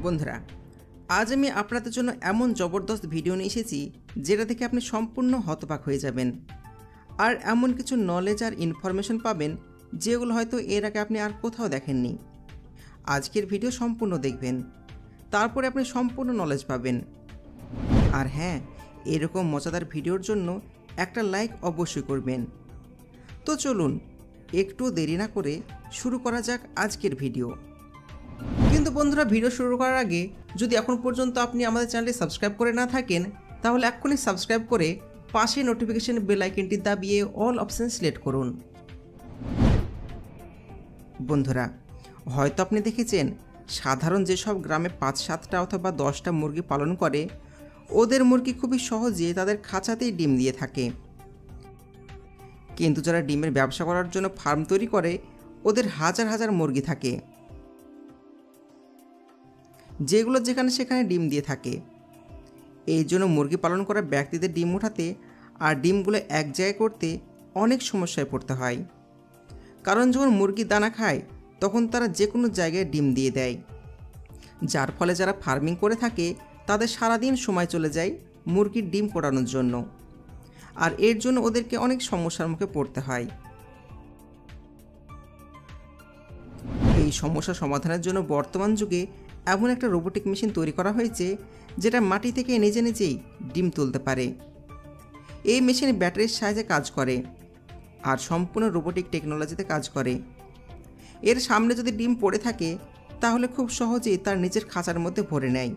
বন্ধুরা, আজ আমি আপনাদের জন্য এমন জবরদস্ত ভিডিও নিয়ে এসেছি যেটা থেকে আপনি সম্পূর্ণ হতবাক হয়ে যাবেন। আর এমন কিছু নলেজ আর ইনফরমেশন পাবেন যেগুলো হয়তো এর আগে আপনি আর কোথাও দেখেননি। আজকের ভিডিও সম্পূর্ণ দেখবেন, তারপরে আপনি সম্পূর্ণ নলেজ পাবেন। আর হ্যাঁ, এরকম মজাদার ভিডিওর জন্য একটা লাইক অবশ্যই করবেন। তো চলুন একটু দেরি না করে শুরু করা যাক আজকের ভিডিও। কিন্তু বন্ধুরা, ভিডিও শুরু করার আগে যদি এখন পর্যন্ত আপনি আমাদের চ্যানেলটি সাবস্ক্রাইব করে না থাকেন, তাহলে এক্ষুনি সাবস্ক্রাইব করে পাশে নোটিফিকেশন বেল আইকনটি দাবিয়ে অল অপশন সিলেক্ট করুন। বন্ধুরা, হয়তো আপনি দেখেছেন সাধারণ যেসব গ্রামে 5-7টা অথবা 10টা মুরগি পালন করে, ওদের মুরগি খুবই সহজে তাদের খাঁচাতেই ডিম দিয়ে থাকে। কিন্তু যারা ডিমের ব্যবসা করার জন্য ফার্ম তৈরি করে, ওদের হাজার হাজার মুরগি থাকে, যেগুলো যেখানে সেখানে ডিম দিয়ে থাকে। এই জন্য মুরগি পালন করা ব্যক্তিদের ডিম ওঠাতে আর ডিমগুলো এক জায়গায় করতে অনেক সমস্যায় পড়তে হয়। কারণ যখন মুরগি দানা খায় তখন তারা যে কোনো জায়গায় ডিম দিয়ে দেয়, যার ফলে যারা ফার্মিং করে থাকে তাদের সারাদিন সময় চলে যায় মুরগির ডিম ফোটানোর জন্য। আর এর জন্য ওদেরকে অনেক সমস্যার মুখে পড়তে হয়। এই সমস্যা সমাধানের জন্য বর্তমান যুগে এমন একটা রোবোটিক মেশিন তৈরি করা হয়েছে যেটা মাটি থেকে নিজে নিজেই ডিম তুলতে পারে। এই মেশিন ব্যাটারির সাহায্যে কাজ করে আর সম্পূর্ণ রোবোটিক টেকনোলজিতে কাজ করে। এর সামনে যদি ডিম পড়ে থাকে তাহলে খুব সহজেই তার নিজের খাঁচার মধ্যে ভরে নেয়।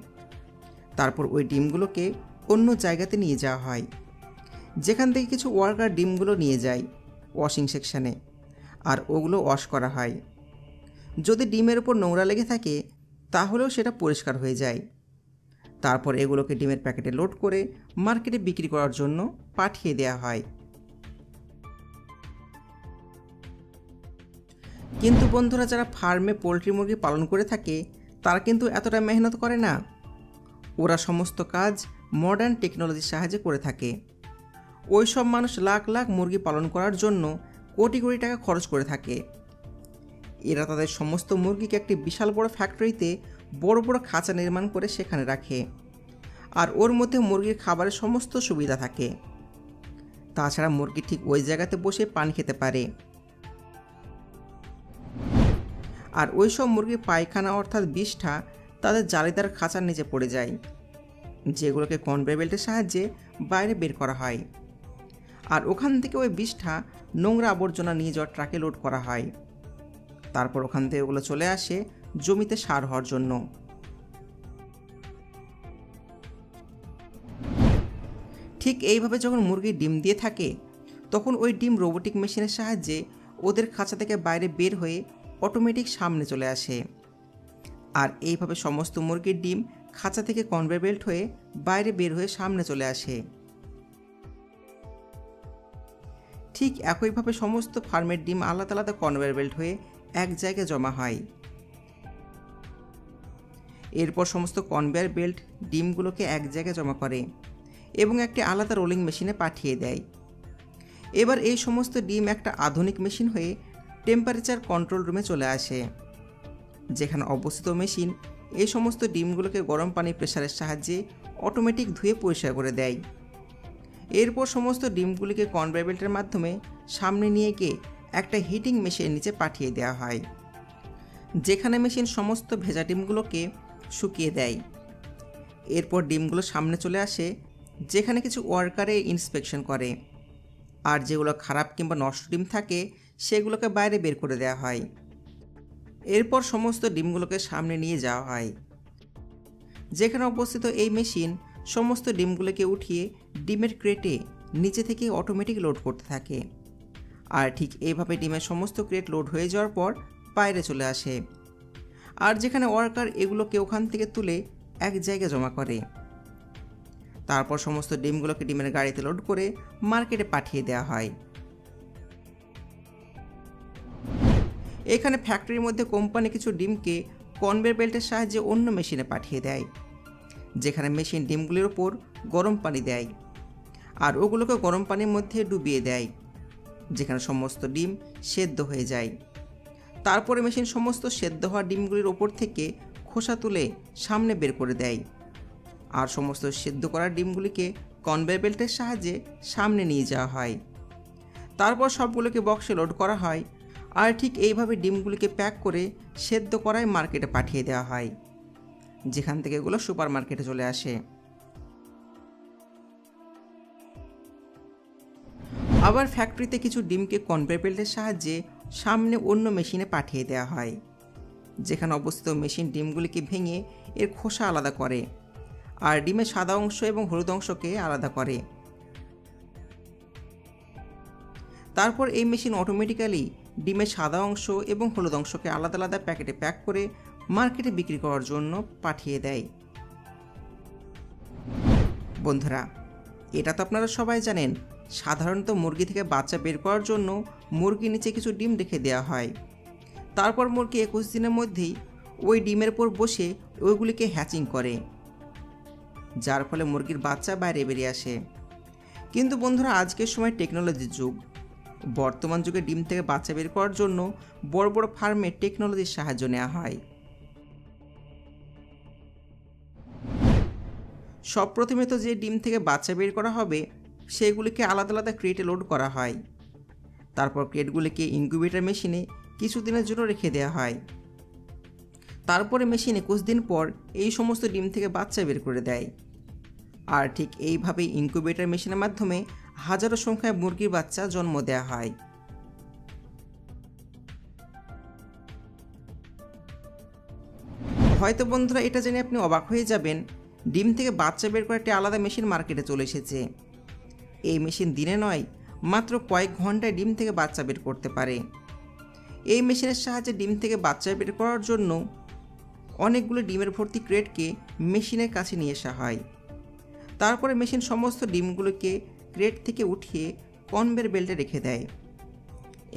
তারপর ওই ডিমগুলোকে অন্য জায়গাতে নিয়ে যাওয়া হয়, যেখান থেকে কিছু ওয়ার্কার ডিমগুলো নিয়ে যায় ওয়াশিং সেকশানে, আর ওগুলো ওয়াশ করা হয়। যদি ডিমের উপর নোংরা লেগে থাকে তাহলেও সেটা পরিষ্কার হয়ে যায়। তারপর এগুলোকে ডিমের প্যাকেটে লোড করে মার্কেটে বিক্রি করার জন্য পাঠিয়ে দেওয়া হয়। কিন্তু বন্ধুরা, যারা ফার্মে পোলট্রি মুরগি পালন করে থাকে তারা কিন্তু এতটা মেহনত করে না। ওরা সমস্ত কাজ মডার্ন টেকনোলজির সাহায্যে করে থাকে। ওই সব মানুষ লাখ লাখ মুরগি পালন করার জন্য কোটি কোটি টাকা খরচ করে থাকে। এরা তাদের সমস্ত মুরগিকে একটি বিশাল বড় ফ্যাক্টরিতে বড় বড় খাঁচা নির্মাণ করে সেখানে রাখে, আর ওর মধ্যে মুরগির খাবারের সমস্ত সুবিধা থাকে। তাছাড়া মুরগি ঠিক ওই জায়গাতে বসে পানি খেতে পারে। আর ওই সব মুরগির পায়খানা অর্থাৎ বিষ্ঠা তাদের জালিদার খাঁচার নিচে পড়ে যায়, যেগুলোকে কনভেয়ার বেল্টের সাহায্যে বাইরে বের করা হয়। আর ওখান থেকে ওই বিষ্ঠা নোংরা আবর্জনা নিয়ে যাওয়ার ট্রাকে লোড করা হয়। তারপর ওখান থেকে ওগুলো চলে আসে জমিতে সার হওয়ার জন্য। ঠিক এইভাবে যখন মুরগি ডিম দিয়ে থাকে তখন ওই ডিম রোবোটিক মেশিনের সাহায্যে ওদের খাঁচা থেকে বাইরে বের হয়ে অটোমেটিক সামনে চলে আসে। আর এইভাবে সমস্ত মুরগির ডিম খাঁচা থেকে কনভেয়ার বেল্ট হয়ে বাইরে বের হয়ে সামনে চলে আসে। ঠিক একইভাবে সমস্ত ফার্মের ডিম আলাদা আলাদা কনভেয়ার বেল্ট হয়ে এক জায়গায় জমা হয়। এরপর সমস্ত কনভেয়ার বেল্ট ডিমগুলোকে এক জায়গায় জমা করে এবং একটি আলাদা রোলিং মেশিনে পাঠিয়ে দেয়। এবার এই সমস্ত ডিম একটা আধুনিক মেশিন হয়ে টেম্পারেচার কন্ট্রোল রুমে চলে আসে, যেখানে অবস্থিত মেশিন এই সমস্ত ডিমগুলোকে গরম পানির প্রেসারের সাহায্যে অটোমেটিক ধুয়ে পরিষ্কার করে দেয়। এরপর সমস্ত ডিমগুলিকে কনভেয়ার বেল্টের মাধ্যমে সামনে নিয়ে গিয়ে একটা হিটিং মেশিনের নিচে পাঠিয়ে দেওয়া হয়, যেখানে মেশিন সমস্ত ভেজা ডিমগুলোকে শুকিয়ে দেয়। এরপর ডিমগুলো সামনে চলে আসে, যেখানে কিছু ওয়ার্কারে ইন্সপেকশন করে, আর যেগুলো খারাপ কিংবা নষ্ট ডিম থাকে সেগুলোকে বাইরে বের করে দেওয়া হয়। এরপর সমস্ত ডিমগুলোকে সামনে নিয়ে যাওয়া হয়, যেখানে অবস্থিত এই মেশিন সমস্ত ডিমগুলোকে উঠিয়ে ডিমের ক্রেটে নিচে থেকে অটোমেটিক লোড করতে থাকে। আর ঠিক এইভাবে ডিমের সমস্ত ক্রেট লোড হয়ে যাওয়ার পর বাইরে চলে আসে, আর যেখানে ওয়ার্কার এগুলোকে ওখান থেকে তুলে এক জায়গায় জমা করে। তারপর সমস্ত ডিমগুলোকে ডিমের গাড়িতে লোড করে মার্কেটে পাঠিয়ে দেওয়া হয়। এখানে ফ্যাক্টরির মধ্যে কোম্পানি কিছু ডিমকে কনভেয়ার বেল্টের সাহায্যে অন্য মেশিনে পাঠিয়ে দেয়, যেখানে মেশিন ডিমগুলির ওপর গরম পানি দেয় আর ওগুলোকে গরম পানির মধ্যে ডুবিয়ে দেয়, যেখানে সমস্ত ডিম সেদ্ধ হয়ে যায়। তারপরে মেশিন সমস্ত সেদ্ধ হওয়া ডিমগুলির ওপর থেকে খোসা তুলে সামনে বের করে দেয়। আর সমস্ত সেদ্ধ করা ডিমগুলিকে কনভেয়ার বেল্টের সাহায্যে সামনে নিয়ে যাওয়া হয়। তারপর সবগুলোকে বক্সে লোড করা হয়, আর ঠিক এইভাবে ডিমগুলিকে প্যাক করে সেদ্ধ করায় মার্কেটে পাঠিয়ে দেওয়া হয়, যেখান থেকে এগুলো সুপার মার্কেটে চলে আসে। আবার ফ্যাক্টরিতে কিছু ডিমকে কনভেয়ার বেল্টের সাহায্যে সামনে অন্য মেশিনে পাঠিয়ে দেওয়া হয়, যেখানে অবস্থিত মেশিন ডিমগুলিকে ভেঙে এর খোসা আলাদা করে আর ডিমের সাদা অংশ এবং হলুদ অংশকে আলাদা করে। তারপর এই মেশিন অটোমেটিক্যালি ডিমের সাদা অংশ এবং হলুদ অংশকে আলাদা আলাদা প্যাকেটে প্যাক করে মার্কেটে বিক্রি করার জন্য পাঠিয়ে দেয়। বন্ধুরা, এটা তো আপনারা সবাই জানেন, সাধারণত মুরগি থেকে বাচ্চা বের করার জন্য মুরগির নিচে কিছু ডিম রেখে দেওয়া হয়। তারপর মুরগি 21 দিনের মধ্যেই ওই ডিমের উপর বসে ওইগুলিকে হ্যাচিং করে, যার ফলে মুরগির বাচ্চা বাইরে বেরিয়ে আসে। কিন্তু বন্ধুরা, আজকের সময় টেকনোলজির যুগ। বর্তমান যুগে ডিম থেকে বাচ্চা বের করার জন্য বড় বড় ফার্মে টেকনোলজির সাহায্য নেওয়া হয়। সব প্রথমে তো যে ডিম থেকে বাচ্চা বের করা হবে সেগুলিকে আলাদা আলাদা ক্রেটে লোড করা হয়। তারপর ক্রেটগুলিকে ইনকিউবেটর মেশিনে কিছুদিনের জন্য রেখে দেওয়া হয়। তারপরে মেশিন 21 দিন পর এই সমস্ত ডিম থেকে বাচ্চা বের করে দেয়। আর ঠিক এইভাবেই ইনকিউবেটর মেশিনের মাধ্যমে হাজারো সংখ্যায় মুরগির বাচ্চা জন্ম দেওয়া হয়। হয়তো বন্ধুরা, এটা জেনে আপনি অবাক হয়ে যাবেন, ডিম থেকে বাচ্চা বের করে একটি আলাদা মেশিন মার্কেটে চলে এসেছে। এই মেশিন দিনে নয়, মাত্র কয়েক ঘন্টায় ডিম থেকে বাচ্চা বের করতে পারে। এই মেশিনের সাহায্যে ডিম থেকে বাচ্চা বের করার জন্য অনেকগুলো ডিমের ভর্তি ক্রেটকে মেশিনের কাছে নিয়ে আসা হয়। তারপরে মেশিন সমস্ত ডিমগুলোকে ক্রেট থেকে উঠিয়ে কনভেয়ার বেল্টে রেখে দেয়।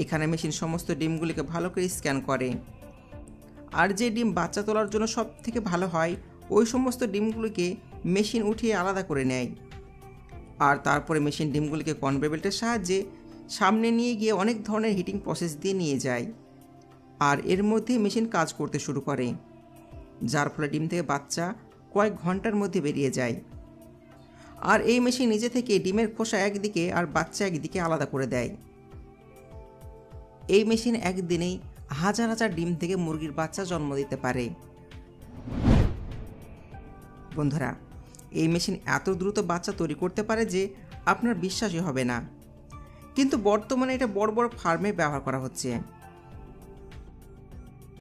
এখানে মেশিন সমস্ত ডিমগুলিকে ভালো করে স্ক্যান করে, আর যে ডিম বাচ্চা তোলার জন্য সব থেকে ভালো হয় ওই সমস্ত ডিমগুলিকে মেশিন উঠিয়ে আলাদা করে নেয়। আর তারপরে মেশিন ডিমগুলিকে কনভেয়ার বেল্টের সাহায্যে সামনে নিয়ে গিয়ে অনেক ধরনের হিটিং প্রসেস দিয়ে নিয়ে যায়, আর এর মধ্যেই মেশিন কাজ করতে শুরু করে, যার ফলে ডিম থেকে বাচ্চা কয়েক ঘন্টার মধ্যে বেরিয়ে যায়। আর এই মেশিন নিজে থেকে ডিমের খোসা একদিকে আর বাচ্চা একদিকে আলাদা করে দেয়। এই মেশিন একদিনেই হাজার হাজার ডিম থেকে মুরগির বাচ্চা জন্ম দিতে পারে। বন্ধুরা, এই মেশিন এত দ্রুত বাচ্চা তৈরি করতে পারে যে আপনার বিশ্বাসই হবে না। কিন্তু বর্তমানে এটা বড় বড় ফার্মে ব্যবহার করা হচ্ছে।